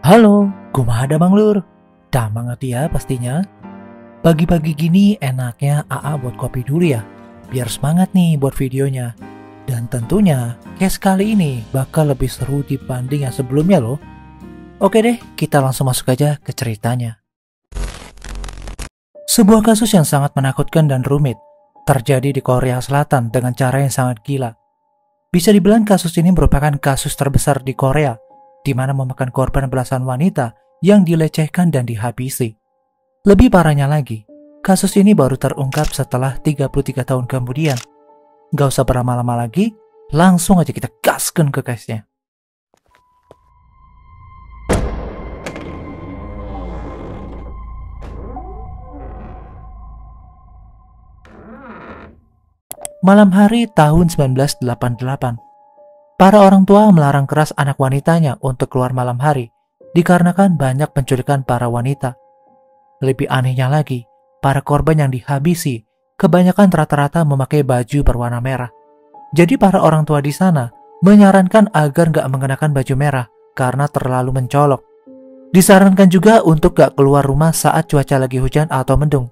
Halo, kumaha ada Bang Lur? Dah banget ya pastinya. Pagi-pagi gini enaknya AA buat kopi dulu ya, biar semangat nih buat videonya. Dan tentunya, case kali ini bakal lebih seru dibanding yang sebelumnya loh. Oke deh, kita langsung masuk aja ke ceritanya. Sebuah kasus yang sangat menakutkan dan rumit terjadi di Korea Selatan dengan cara yang sangat gila. Bisa dibilang kasus ini merupakan kasus terbesar di Korea, di mana memakan korban belasan wanita yang dilecehkan dan dihabisi. Lebih parahnya lagi, kasus ini baru terungkap setelah 33 tahun kemudian. Gak usah berlama-lama lagi, langsung aja kita gaskan ke case-nya. Malam hari tahun 1988, para orang tua melarang keras anak wanitanya untuk keluar malam hari dikarenakan banyak penculikan para wanita. Lebih anehnya lagi, para korban yang dihabisi kebanyakan rata-rata memakai baju berwarna merah. Jadi para orang tua di sana menyarankan agar gak mengenakan baju merah karena terlalu mencolok. Disarankan juga untuk gak keluar rumah saat cuaca lagi hujan atau mendung,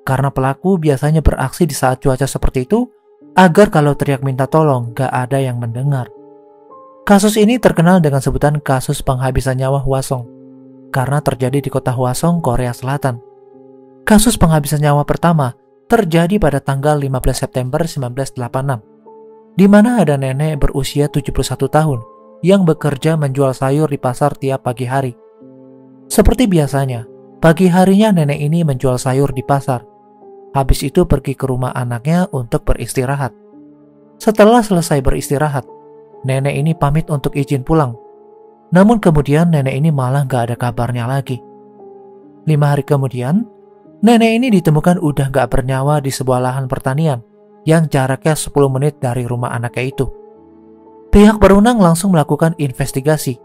karena pelaku biasanya beraksi di saat cuaca seperti itu agar kalau teriak minta tolong gak ada yang mendengar. Kasus ini terkenal dengan sebutan kasus penghabisan nyawa Hwasong karena terjadi di kota Hwasong, Korea Selatan. Kasus penghabisan nyawa pertama terjadi pada tanggal 15 September 1986, di mana ada nenek berusia 71 tahun yang bekerja menjual sayur di pasar tiap pagi hari. Seperti biasanya, pagi harinya nenek ini menjual sayur di pasar. Habis itu pergi ke rumah anaknya untuk beristirahat. Setelah selesai beristirahat, nenek ini pamit untuk izin pulang. Namun kemudian nenek ini malah gak ada kabarnya lagi. 5 hari kemudian, nenek ini ditemukan udah gak bernyawa di sebuah lahan pertanian yang jaraknya 10 menit dari rumah anaknya itu. Pihak berwenang langsung melakukan investigasi.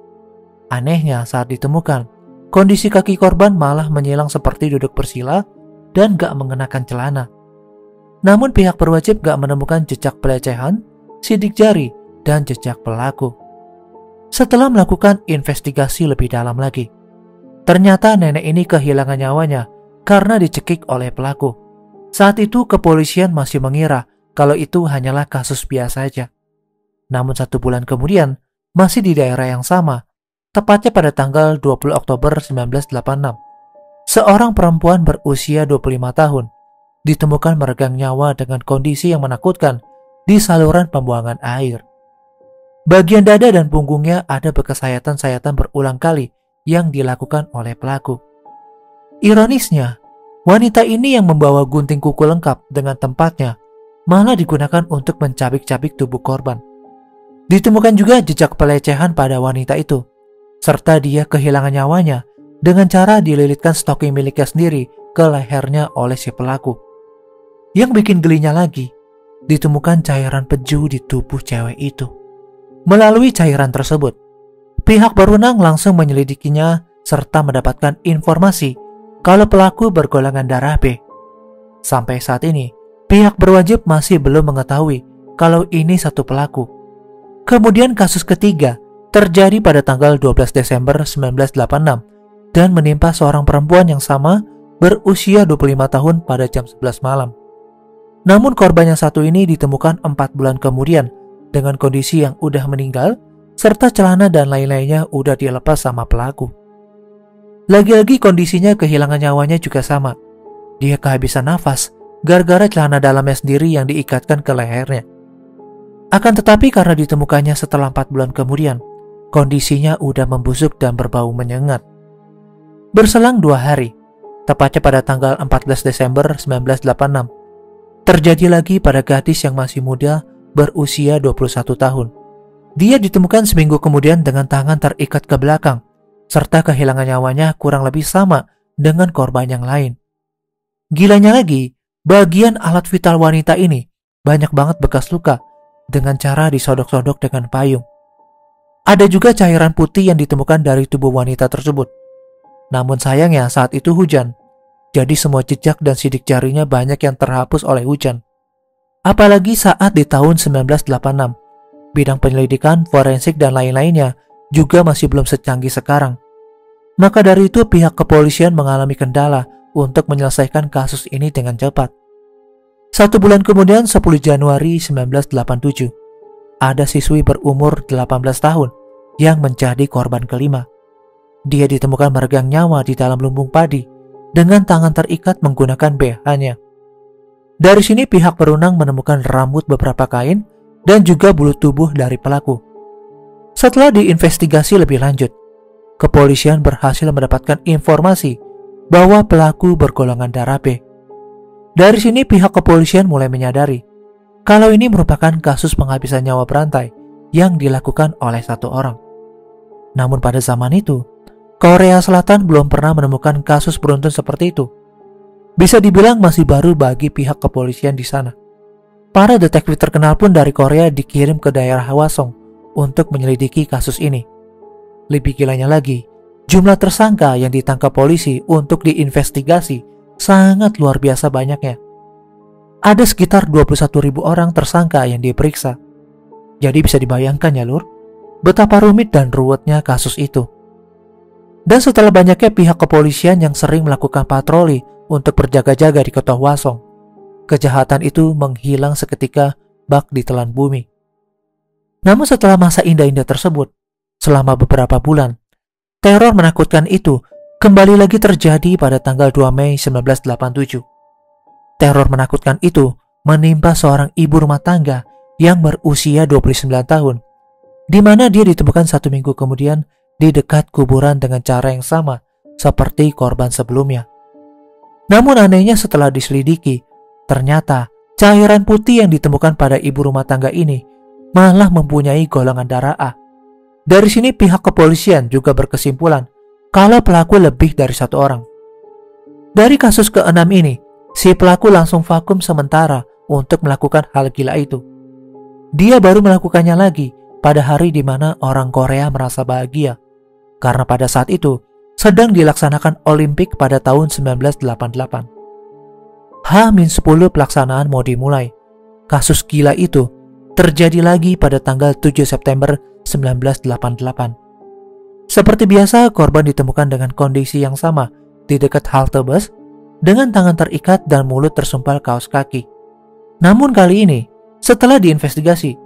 Anehnya saat ditemukan, kondisi kaki korban malah menyilang seperti duduk bersila dan gak mengenakan celana. Namun pihak berwajib gak menemukan jejak pelecehan, sidik jari, dan jejak pelaku. Setelah melakukan investigasi lebih dalam lagi, ternyata nenek ini kehilangan nyawanya karena dicekik oleh pelaku. Saat itu kepolisian masih mengira kalau itu hanyalah kasus biasa saja. Namun 1 bulan kemudian, masih di daerah yang sama, tepatnya pada tanggal 20 Oktober 1986, seorang perempuan berusia 25 tahun ditemukan meregang nyawa dengan kondisi yang menakutkan di saluran pembuangan air. Bagian dada dan punggungnya ada bekas sayatan-sayatan berulang kali yang dilakukan oleh pelaku. Ironisnya, wanita ini yang membawa gunting kuku lengkap dengan tempatnya malah digunakan untuk mencabik-cabik tubuh korban. Ditemukan juga jejak pelecehan pada wanita itu, serta dia kehilangan nyawanya dengan cara dililitkan stocking miliknya sendiri ke lehernya oleh si pelaku. Yang bikin gelinya lagi, ditemukan cairan peju di tubuh cewek itu. Melalui cairan tersebut, pihak berwenang langsung menyelidikinya serta mendapatkan informasi kalau pelaku bergolongan darah B. Sampai saat ini, pihak berwajib masih belum mengetahui kalau ini satu pelaku. Kemudian kasus ketiga terjadi pada tanggal 12 Desember 1986 dan menimpa seorang perempuan yang sama berusia 25 tahun pada jam 11 malam. Namun korban yang satu ini ditemukan 4 bulan kemudian dengan kondisi yang udah meninggal, serta celana dan lain-lainnya udah dilepas sama pelaku. Lagi-lagi kondisinya kehilangan nyawanya juga sama. Dia kehabisan nafas gara-gara celana dalamnya sendiri yang diikatkan ke lehernya. Akan tetapi karena ditemukannya setelah 4 bulan kemudian, kondisinya udah membusuk dan berbau menyengat. Berselang 2 hari, tepatnya pada tanggal 14 Desember 1986, terjadi lagi pada gadis yang masih muda berusia 21 tahun. Dia ditemukan seminggu kemudian dengan tangan terikat ke belakang, serta kehilangan nyawanya kurang lebih sama dengan korban yang lain. Gilanya lagi, bagian alat vital wanita ini banyak banget bekas luka dengan cara disodok-sodok dengan payung. Ada juga cairan putih yang ditemukan dari tubuh wanita tersebut. Namun sayangnya saat itu hujan, jadi semua jejak dan sidik jarinya banyak yang terhapus oleh hujan. Apalagi saat di tahun 1986, bidang penyelidikan, forensik, dan lain-lainnya juga masih belum secanggih sekarang. Maka dari itu pihak kepolisian mengalami kendala untuk menyelesaikan kasus ini dengan cepat. 1 bulan kemudian, 10 Januari 1987, ada siswi berumur 18 tahun yang menjadi korban kelima. Dia ditemukan meregang nyawa di dalam lumbung padi dengan tangan terikat menggunakan BH-nya. Dari sini pihak berwenang menemukan rambut, beberapa kain, dan juga bulu tubuh dari pelaku. Setelah diinvestigasi lebih lanjut, kepolisian berhasil mendapatkan informasi bahwa pelaku bergolongan darah B. Dari sini pihak kepolisian mulai menyadari kalau ini merupakan kasus penghabisan nyawa berantai yang dilakukan oleh satu orang. Namun pada zaman itu, Korea Selatan belum pernah menemukan kasus beruntun seperti itu. Bisa dibilang masih baru bagi pihak kepolisian di sana. Para detektif terkenal pun dari Korea dikirim ke daerah Hwasong untuk menyelidiki kasus ini. Lebih gilanya lagi, jumlah tersangka yang ditangkap polisi untuk diinvestigasi sangat luar biasa banyaknya. Ada sekitar 21.000 orang tersangka yang diperiksa. Jadi bisa dibayangkan ya lur, betapa rumit dan ruwetnya kasus itu. Dan setelah banyaknya pihak kepolisian yang sering melakukan patroli untuk berjaga-jaga di kota Hwasong, kejahatan itu menghilang seketika bak ditelan bumi. Namun setelah masa indah-indah tersebut, selama beberapa bulan, teror menakutkan itu kembali lagi terjadi pada tanggal 2 Mei 1987. Teror menakutkan itu menimpa seorang ibu rumah tangga yang berusia 29 tahun, di mana dia ditemukan 1 minggu kemudian di dekat kuburan dengan cara yang sama seperti korban sebelumnya. Namun anehnya setelah diselidiki, ternyata cairan putih yang ditemukan pada ibu rumah tangga ini malah mempunyai golongan darah A. Dari sini pihak kepolisian juga berkesimpulan kalau pelaku lebih dari satu orang. Dari kasus ke-6 ini, si pelaku langsung vakum sementara untuk melakukan hal gila itu. Dia baru melakukannya lagi pada hari di mana orang Korea merasa bahagia, karena pada saat itu sedang dilaksanakan Olimpik pada tahun 1988. H-10 pelaksanaan mau dimulai. Kasus gila itu terjadi lagi pada tanggal 7 September 1988. Seperti biasa, korban ditemukan dengan kondisi yang sama di dekat halte bus dengan tangan terikat dan mulut tersumpal kaos kaki. Namun kali ini, setelah diinvestigasi,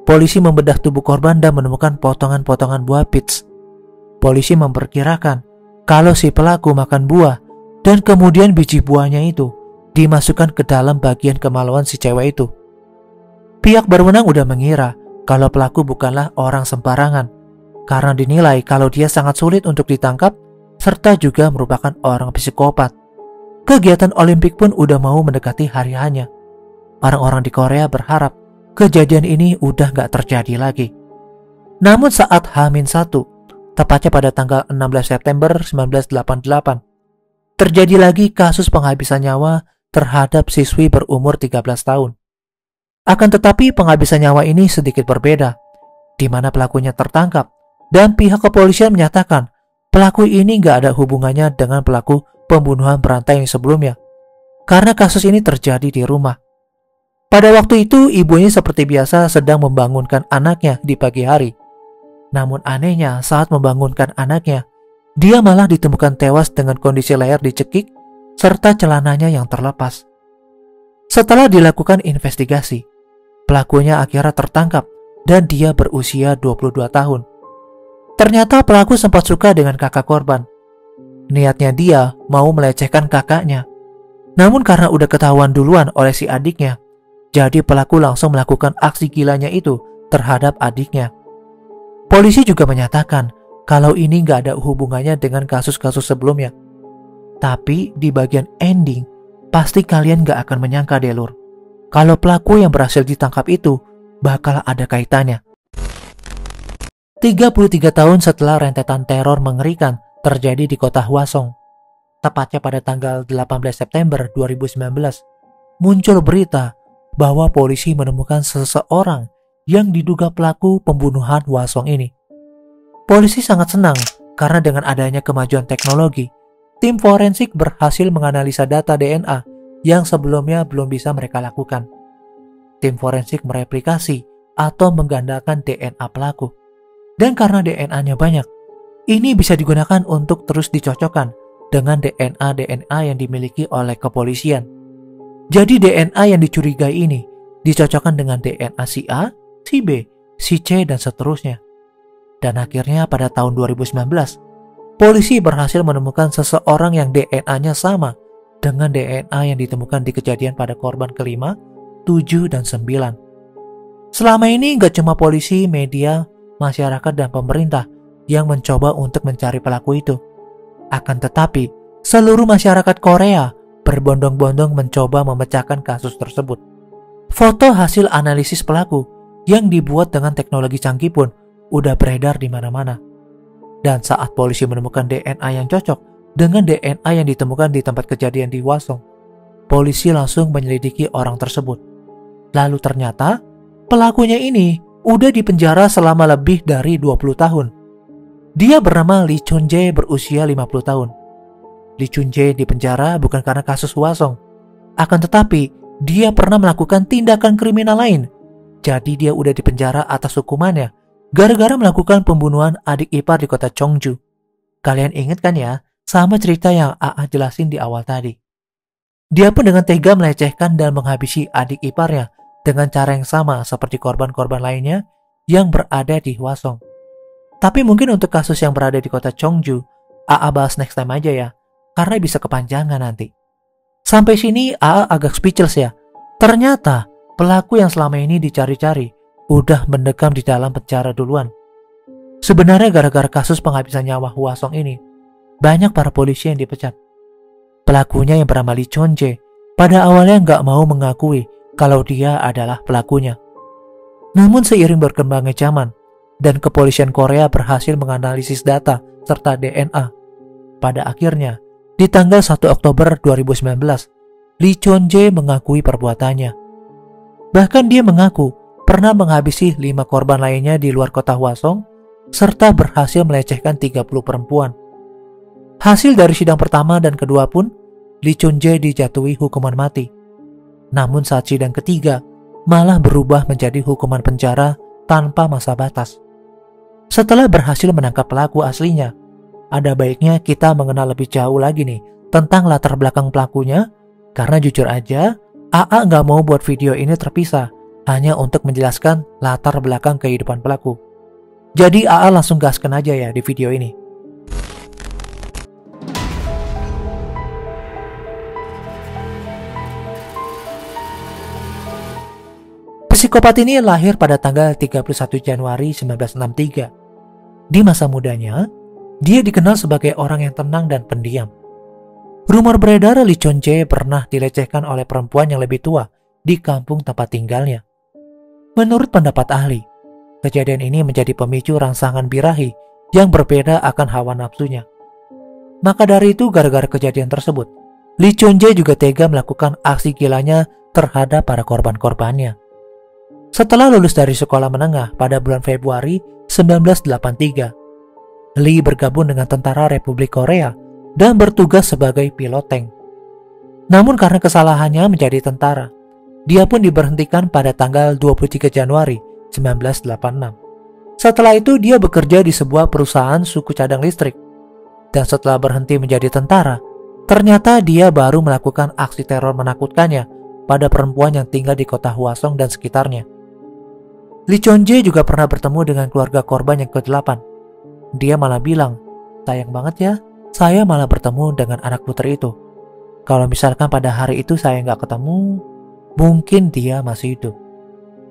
polisi membedah tubuh korban dan menemukan potongan-potongan buah peach. Polisi memperkirakan kalau si pelaku makan buah dan kemudian biji buahnya itu dimasukkan ke dalam bagian kemaluan si cewek itu. Pihak berwenang udah mengira kalau pelaku bukanlah orang sembarangan, karena dinilai kalau dia sangat sulit untuk ditangkap serta juga merupakan orang psikopat. Kegiatan Olimpik pun udah mau mendekati hari hanya. Orang-orang di Korea berharap kejadian ini udah gak terjadi lagi. Namun saat H-1, tepatnya pada tanggal 16 September 1988, terjadi lagi kasus penghabisan nyawa terhadap siswi berumur 13 tahun. Akan tetapi penghabisan nyawa ini sedikit berbeda, di mana pelakunya tertangkap dan pihak kepolisian menyatakan pelaku ini gak ada hubungannya dengan pelaku pembunuhan berantai yang sebelumnya, karena kasus ini terjadi di rumah. Pada waktu itu ibunya seperti biasa sedang membangunkan anaknya di pagi hari. Namun anehnya saat membangunkan anaknya, dia malah ditemukan tewas dengan kondisi leher dicekik serta celananya yang terlepas. Setelah dilakukan investigasi, pelakunya akhirnya tertangkap dan dia berusia 22 tahun. Ternyata pelaku sempat suka dengan kakak korban. Niatnya dia mau melecehkan kakaknya. Namun karena udah ketahuan duluan oleh si adiknya, jadi pelaku langsung melakukan aksi gilanya itu terhadap adiknya. Polisi juga menyatakan kalau ini gak ada hubungannya dengan kasus-kasus sebelumnya. Tapi di bagian ending, pasti kalian gak akan menyangka deh lur, kalau pelaku yang berhasil ditangkap itu bakal ada kaitannya. 33 tahun setelah rentetan teror mengerikan terjadi di kota Hwasong, tepatnya pada tanggal 18 September 2019, muncul berita bahwa polisi menemukan seseorang yang diduga pelaku pembunuhan Hwasong ini. Polisi sangat senang karena dengan adanya kemajuan teknologi, tim forensik berhasil menganalisa data DNA yang sebelumnya belum bisa mereka lakukan. Tim forensik mereplikasi atau menggandakan DNA pelaku. Dan karena DNA-nya banyak, Ini bisa digunakan untuk terus dicocokkan dengan DNA yang dimiliki oleh kepolisian. Jadi DNA yang dicurigai ini dicocokkan dengan DNA si A, si B, si C, dan seterusnya. Dan akhirnya pada tahun 2019, polisi berhasil menemukan seseorang yang DNA-nya sama dengan DNA yang ditemukan di kejadian pada korban kelima, 7, dan 9. Selama ini gak cuma polisi, media, masyarakat, dan pemerintah yang mencoba untuk mencari pelaku itu. Akan tetapi, seluruh masyarakat Korea berbondong-bondong mencoba memecahkan kasus tersebut. Foto hasil analisis pelaku yang dibuat dengan teknologi canggih pun udah beredar di mana-mana. Dan saat polisi menemukan DNA yang cocok dengan DNA yang ditemukan di tempat kejadian di Hwasong, polisi langsung menyelidiki orang tersebut. Lalu ternyata pelakunya ini udah dipenjara selama lebih dari 20 tahun. Dia bernama Lee Chun-jae, berusia 50 tahun. Lee Chun-jae dipenjara bukan karena kasus Hwasong, akan tetapi dia pernah melakukan tindakan kriminal lain. Jadi dia udah dipenjara atas hukumannya gara-gara melakukan pembunuhan adik ipar di kota Cheongju. Kalian ingat kan ya, sama cerita yang AA jelasin di awal tadi. Dia pun dengan tega melecehkan dan menghabisi adik iparnya dengan cara yang sama seperti korban-korban lainnya yang berada di Hwasong. Tapi mungkin untuk kasus yang berada di kota Cheongju, AA bahas next time aja ya, karena bisa kepanjangan nanti. Sampai sini AA agak speechless ya. Ternyata pelaku yang selama ini dicari-cari udah mendekam di dalam penjara duluan. Sebenarnya gara-gara kasus penghabisan nyawa Hwasong ini, banyak para polisi yang dipecat. Pelakunya yang bernama Lee Chun-jae pada awalnya nggak mau mengakui kalau dia adalah pelakunya. Namun seiring berkembangnya zaman dan kepolisian Korea berhasil menganalisis data serta DNA, pada akhirnya di tanggal 1 Oktober 2019, Lee Chun-jae mengakui perbuatannya. Bahkan dia mengaku pernah menghabisi 5 korban lainnya di luar kota Hwasong, serta berhasil melecehkan 30 perempuan. Hasil dari sidang pertama dan kedua pun, Lee Chun-jae dijatuhi hukuman mati. Namun saat sidang ketiga, malah berubah menjadi hukuman penjara tanpa masa batas. Setelah berhasil menangkap pelaku aslinya, ada baiknya kita mengenal lebih jauh lagi nih tentang latar belakang pelakunya, karena jujur aja, AA nggak mau buat video ini terpisah hanya untuk menjelaskan latar belakang kehidupan pelaku. Jadi AA langsung gaskan aja ya di video ini. Psikopat ini lahir pada tanggal 31 Januari 1963. Di masa mudanya, dia dikenal sebagai orang yang tenang dan pendiam. Rumor beredar Lee Chun-jae pernah dilecehkan oleh perempuan yang lebih tua di kampung tempat tinggalnya. Menurut pendapat ahli, kejadian ini menjadi pemicu rangsangan birahi yang berbeda akan hawa nafsunya. Maka dari itu, gara-gara kejadian tersebut, Lee Chun-jae juga tega melakukan aksi gilanya terhadap para korban-korbannya. Setelah lulus dari sekolah menengah pada bulan Februari 1983, Lee bergabung dengan Tentara Republik Korea dan bertugas sebagai pilot tank. Namun karena kesalahannya menjadi tentara, dia pun diberhentikan pada tanggal 23 Januari 1986. Setelah itu dia bekerja di sebuah perusahaan suku cadang listrik. Dan setelah berhenti menjadi tentara, ternyata dia baru melakukan aksi teror menakutkannya pada perempuan yang tinggal di kota Hwasong dan sekitarnya. Lee Chun-jae juga pernah bertemu dengan keluarga korban yang ke-8. Dia malah bilang, sayang banget ya, saya malah bertemu dengan anak putri itu. Kalau misalkan pada hari itu saya nggak ketemu, mungkin dia masih hidup.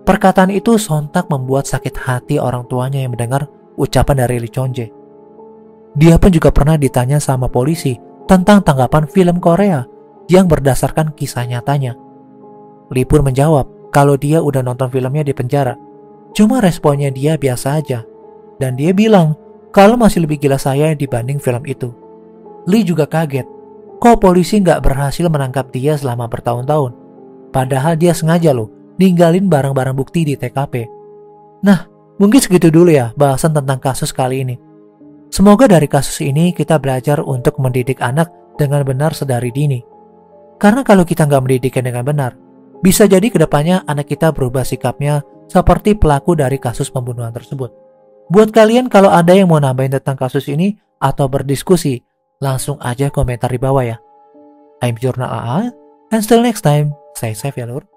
Perkataan itu sontak membuat sakit hati orang tuanya yang mendengar ucapan dari Lee Chun-jae. Dia pun juga pernah ditanya sama polisi tentang tanggapan film Korea yang berdasarkan kisah nyatanya. Lee pun menjawab kalau dia udah nonton filmnya di penjara. Cuma responnya dia biasa aja. Dan dia bilang kalau masih lebih gila saya dibanding film itu. Lee juga kaget. Kok polisi nggak berhasil menangkap dia selama bertahun-tahun? Padahal dia sengaja loh ninggalin barang-barang bukti di TKP. Nah, mungkin segitu dulu ya bahasan tentang kasus kali ini. Semoga dari kasus ini kita belajar untuk mendidik anak dengan benar sedari dini. Karena kalau kita nggak mendidiknya dengan benar, bisa jadi kedepannya anak kita berubah sikapnya seperti pelaku dari kasus pembunuhan tersebut. Buat kalian kalau ada yang mau nambahin tentang kasus ini atau berdiskusi, langsung aja komentar di bawah ya. I'm Jurnal AA, and still next time, stay safe ya lur.